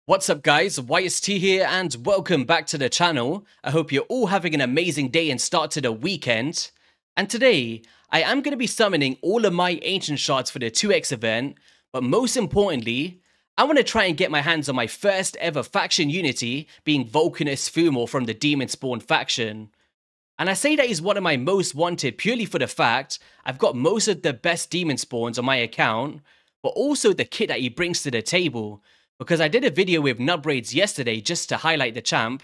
What's up guys, YST here and welcome back to the channel. I hope you're all having an amazing day and start to the weekend. And today, I am going to be summoning all of my ancient shards for the 2x event, but most importantly, I want to try and get my hands on my first ever faction unity, being Vulkanos Fumor from the Demon Spawn faction. And I say that he's one of my most wanted purely for the fact I've got most of the best demon spawns on my account, but also the kit that he brings to the table. Because I did a video with Nutbraids yesterday just to highlight the champ,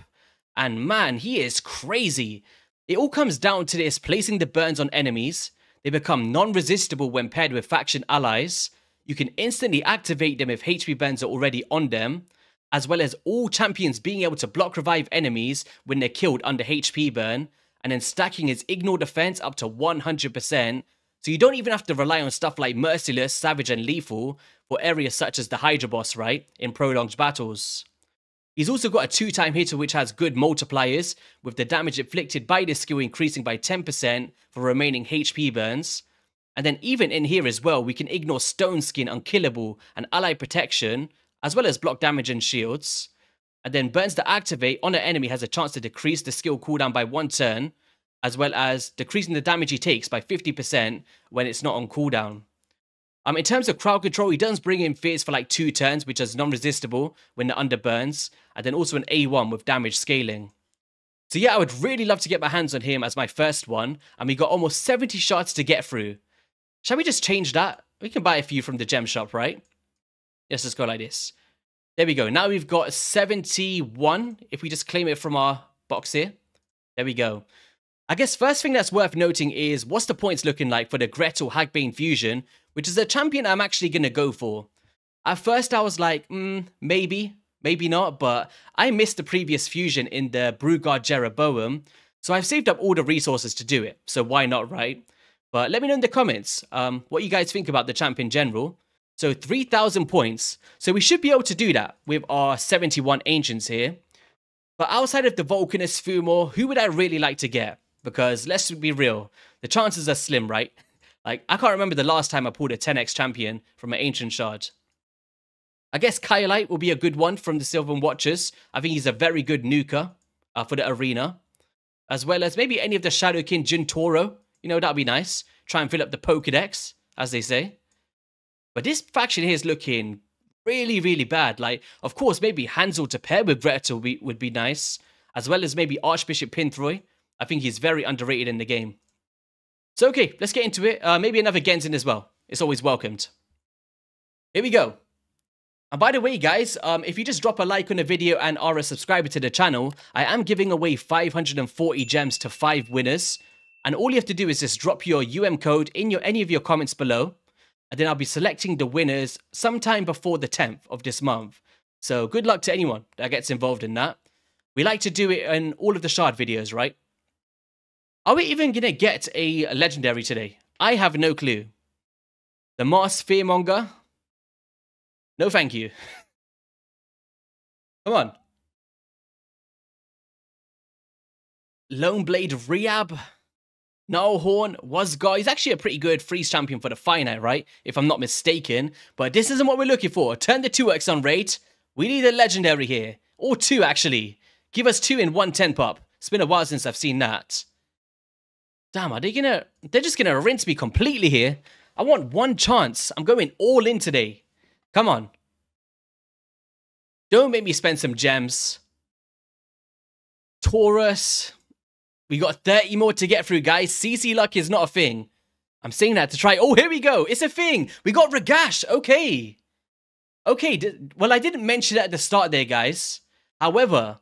and man, he is crazy. It all comes down to this placing the burns on enemies. They become non-resistible when paired with faction allies. You can instantly activate them if HP burns are already on them, as well as all champions being able to block revive enemies when they're killed under HP burn, and then stacking his ignore defense up to 100%. So you don't even have to rely on stuff like Merciless, Savage, and Lethal for areas such as the Hydra boss, right, in prolonged battles. He's also got a 2-time hitter which has good multipliers, with the damage inflicted by this skill increasing by 10% for remaining HP burns. And then even in here as well, we can ignore Stone Skin, Unkillable, and Ally Protection, as well as block damage and shields. And then burns that activate on an enemy has a chance to decrease the skill cooldown by 1 turn, as well as decreasing the damage he takes by 50% when it's not on cooldown. In terms of crowd control, he does bring in Fears for like 2 turns, which is non-resistible when they're under burns, and then also an A1 with damage scaling. So yeah, I would really love to get my hands on him as my first one, and we got almost 70 shards to get through. Shall we just change that? We can buy a few from the gem shop, right? Let's just go like this. There we go. Now we've got 71, if we just claim it from our box here. There we go. I guess first thing that's worth noting is what's the points looking like for the Gretal Hagbane fusion, which is a champion I'm actually going to go for. At first I was like, maybe not, but I missed the previous fusion in the Brugard Jeroboam, so I've saved up all the resources to do it, so why not, right? But let me know in the comments what you guys think about the champ in general. So 3,000 points, so we should be able to do that with our 71 ancients here. But outside of the Vulkanos Fumor, who would I really like to get? Because let's be real, the chances are slim, right? Like, I can't remember the last time I pulled a 10x champion from an ancient shard. I guess Kyolite will be a good one from the Sylvan Watchers. I think he's a very good nuker for the arena. As well as maybe any of the Shadowkin Juntoro. You know, that'd be nice. Try and fill up the Pokedex, as they say. But this faction here is looking really, really bad. Like, of course, maybe Hansel to pair with Gretal would be nice. As well as maybe Archbishop Pinthroy. I think he's very underrated in the game. So okay, let's get into it. Maybe another Genzin as well. It's always welcomed. Here we go. And by the way, guys, if you just drop a like on the video and are a subscriber to the channel, I am giving away 540 gems to 5 winners. And all you have to do is just drop your code in any of your comments below. And then I'll be selecting the winners sometime before the 10th of this month. So good luck to anyone that gets involved in that. We like to do it in all of the shard videos, right? Are we even going to get a legendary today? I have no clue. The Mars Fearmonger? No thank you. Come on. Lone Blade Rehab? Nullhorn? Wasgar? He's actually a pretty good freeze champion for the finite, right? If I'm not mistaken. But this isn't what we're looking for. Turn the 2x on rate. We need a legendary here. Or 2, actually. Give us 2 in 1 10-pop. It's been a while since I've seen that. Damn, are they gonna... They're just gonna rinse me completely here. I want one chance. I'm going all in today. Come on. Don't make me spend some gems. Taurus. We got 30 more to get through, guys. CC luck is not a thing. I'm saying that to try... Oh, here we go. It's a thing. We got Ragash. Okay. Okay. Well, I didn't mention that at the start there, guys. However,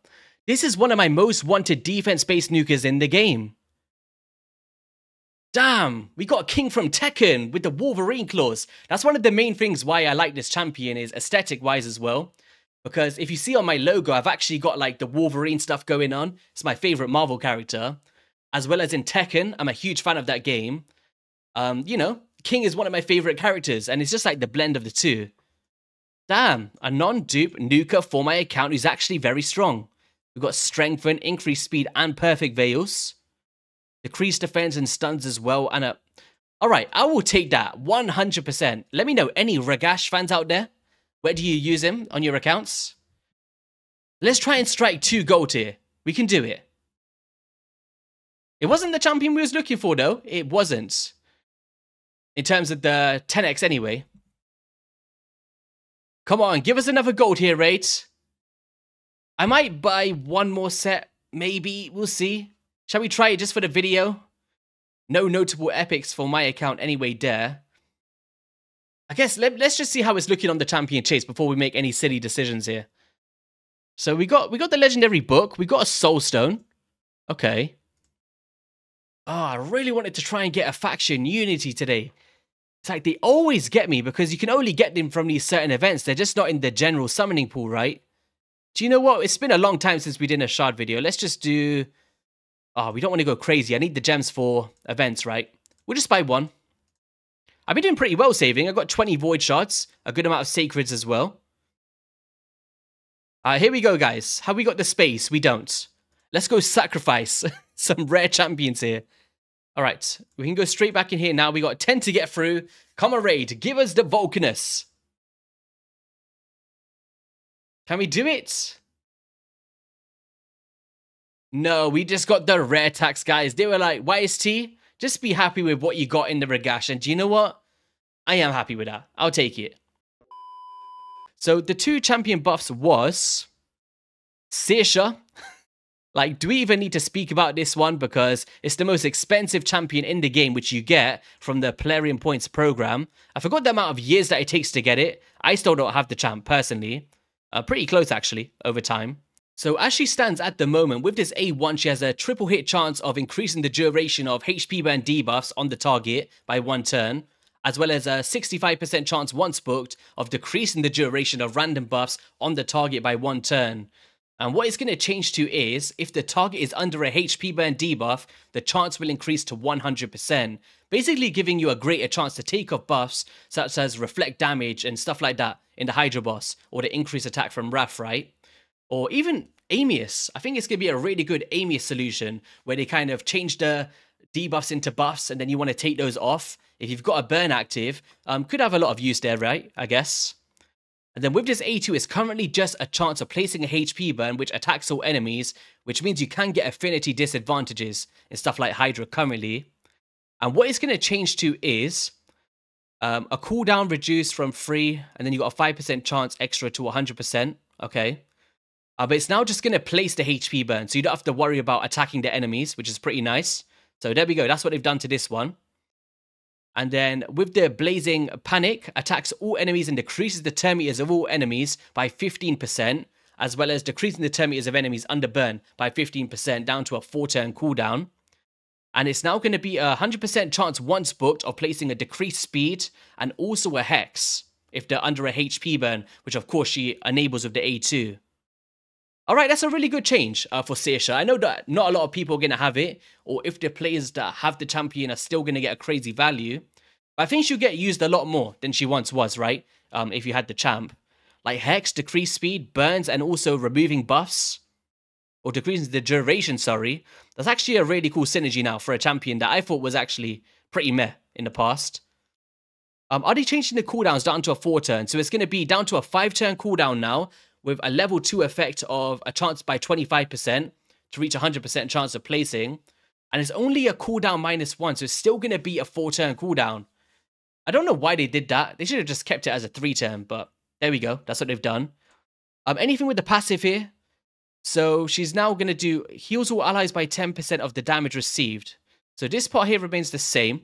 this is one of my most wanted defense-based nukers in the game. Damn, we got a king from Tekken with the Wolverine claws. That's one of the main things why I like this champion is aesthetic-wise as well. Because if you see on my logo, I've actually got like the Wolverine stuff going on. It's my favorite Marvel character. As well as in Tekken, I'm a huge fan of that game. You know, King is one of my favorite characters, and it's just like the blend of the two. Damn, a non-dupe nuker for my account who's actually very strong. We've got Strengthen, Increased Speed, and Perfect Veils. Decreased defense and stuns as well, and a... Alright, I will take that, 100%. Let me know, any Ragash fans out there? Where do you use him on your accounts? Let's try and strike 2 gold here. We can do it. It wasn't the champion we was looking for, though. It wasn't. In terms of the 10x anyway. Come on, give us another gold here, Rate. I might buy one more set. Maybe. We'll see. Shall we try it just for the video? No notable epics for my account anyway there. I guess let's just see how it's looking on the champion chase before we make any silly decisions here. So we got the legendary book. We got a soul stone. Okay. Oh, I really wanted to try and get a faction unity today. It's like they always get me because you can only get them from these certain events. They're just not in the general summoning pool, right? Do you know what? It's been a long time since we did a shard video. Let's just do... Oh, we don't want to go crazy. I need the gems for events, right? We'll just buy one. I've been doing pretty well saving. I got 20 void shards. A good amount of sacreds as well. Here we go, guys. Have we got the space? We don't. Let's go sacrifice some rare champions here. All right, we can go straight back in here now. We got 10 to get through. Come on, raid. Give us the Vulkanos. Can we do it? No, we just got the rare tax, guys. They were like, YST, just be happy with what you got in the Regash. And do you know what? I am happy with that. I'll take it. So the 2 champion buffs was Searsha. Like, do we even need to speak about this one? Because it's the most expensive champion in the game, which you get from the Plarium Points program. I forgot the amount of years that it takes to get it. I still don't have the champ, personally. Pretty close, actually, over time. So as she stands at the moment, with this A1, she has a triple hit chance of increasing the duration of HP burn debuffs on the target by 1 turn, as well as a 65% chance once booked of decreasing the duration of random buffs on the target by 1 turn. And what it's going to change to is, if the target is under a HP burn debuff, the chance will increase to 100%, basically giving you a greater chance to take off buffs, such as reflect damage and stuff like that in the Hydra boss, or the increased attack from Wrath, right? Or even Amius. I think it's going to be a really good Amius solution, where they kind of change the debuffs into buffs, and then you want to take those off. If you've got a burn active, could have a lot of use there, right? I guess. And then with this A2, it's currently just a chance of placing a HP burn which attacks all enemies, which means you can get affinity disadvantages in stuff like Hydra currently. And what it's going to change to is a cooldown reduced from 3, and then you got a 5% chance extra to 100%. Okay. But it's now just going to place the HP burn, so you don't have to worry about attacking the enemies, which is pretty nice. So there we go. That's what they've done to this one. And then with the Blazing Panic, attacks all enemies and decreases the turn meters of all enemies by 15%, as well as decreasing the turn meters of enemies under burn by 15% down to a 4-turn cooldown. And it's now going to be a 100% chance once booked of placing a decreased speed and also a Hex if they're under a HP burn, which of course she enables with the A2. Alright, that's a really good change for Searsha. I know that not a lot of people are going to have it, or if the players that have the champion are still going to get a crazy value. But I think she'll get used a lot more than she once was, right? If you had the champ. Like Hex, decreased speed, burns, and also removing buffs. Or decreasing the duration, sorry. That's actually a really cool synergy now for a champion that I thought was actually pretty meh in the past. Are they changing the cooldowns down to a 4-turn? So it's going to be down to a 5-turn cooldown now, with a level 2 effect of a chance by 25% to reach 100% chance of placing. And it's only a cooldown -1, so it's still going to be a 4-turn cooldown. I don't know why they did that. They should have just kept it as a 3-turn, but there we go. That's what they've done. Anything with the passive here? So she's now going to do heals all allies by 10% of the damage received. So this part here remains the same.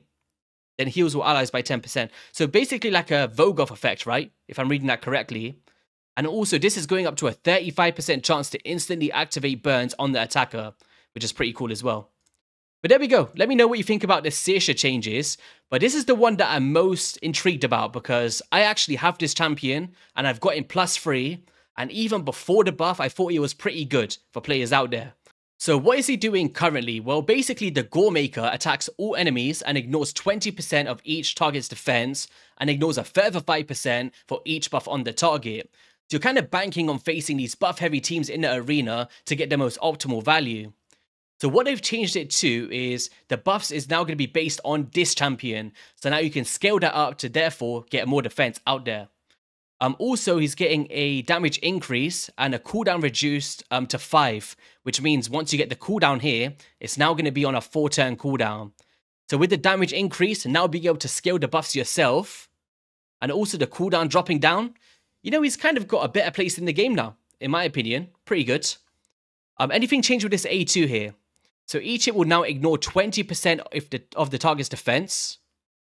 Then heals all allies by 10%. So basically like a Vogoth effect, right? If I'm reading that correctly. And also, this is going up to a 35% chance to instantly activate burns on the attacker, which is pretty cool as well. But there we go. Let me know what you think about the Searsha changes. But this is the one that I'm most intrigued about because I actually have this champion and I've got him +3. And even before the buff, I thought he was pretty good for players out there. So what is he doing currently? Well, basically the Gore Maker attacks all enemies and ignores 20% of each target's defense and ignores a further 5% for each buff on the target. So you're kind of banking on facing these buff-heavy teams in the arena to get the most optimal value. So what they've changed it to is the buffs is now going to be based on this champion. So now you can scale that up to therefore get more defense out there. Also, he's getting a damage increase and a cooldown reduced to 5, which means once you get the cooldown here, it's now going to be on a 4-turn cooldown. So with the damage increase, now being able to scale the buffs yourself, and also the cooldown dropping down, you know, he's kind of got a better place in the game now, in my opinion. Pretty good. Anything change with this A2 here? So each hit will now ignore 20% of the target's defense,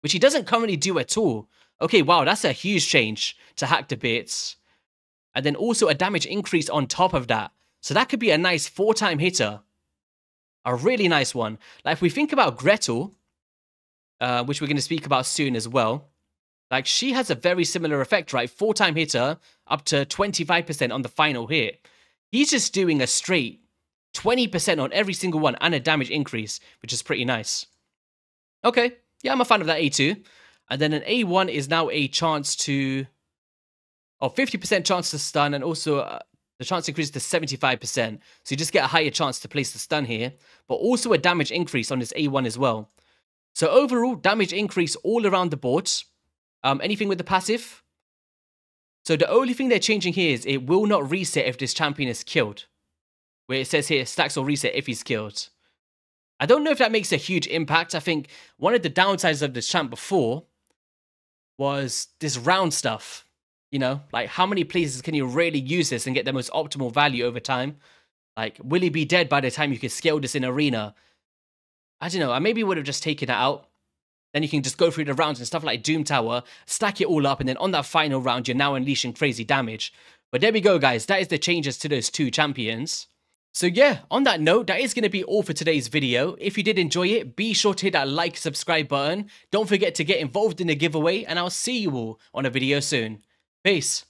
which he doesn't currently do at all. Okay, wow, that's a huge change to hack the bits. And then also a damage increase on top of that. So that could be a nice 4-time hitter. A really nice one. Like if we think about Gretal, which we're going to speak about soon as well. Like she has a very similar effect, right? 4-time hitter up to 25% on the final hit. He's just doing a straight 20% on every single one and a damage increase, which is pretty nice. Okay, yeah, I'm a fan of that A2. And then an A1 is now a chance to... 50% chance to stun, and also the chance increases to 75%. So you just get a higher chance to place the stun here, but also a damage increase on this A1 as well. So overall, damage increase all around the board. Anything with the passive? So the only thing they're changing here is it will not reset if this champion is killed. Where it says here, stacks will reset if he's killed. I don't know if that makes a huge impact. I think one of the downsides of this champ before was this round stuff. You know, like how many places can you really use this and get the most optimal value over time? Like, will he be dead by the time you can scale this in arena? I don't know. I maybe would have just taken it out. Then you can just go through the rounds and stuff like Doom Tower, stack it all up, and then on that final round, you're now unleashing crazy damage. But there we go, guys. That is the changes to those 2 champions. So yeah, on that note, that is going to be all for today's video. If you did enjoy it, be sure to hit that like, subscribe button. Don't forget to get involved in the giveaway, and I'll see you all on a video soon. Peace.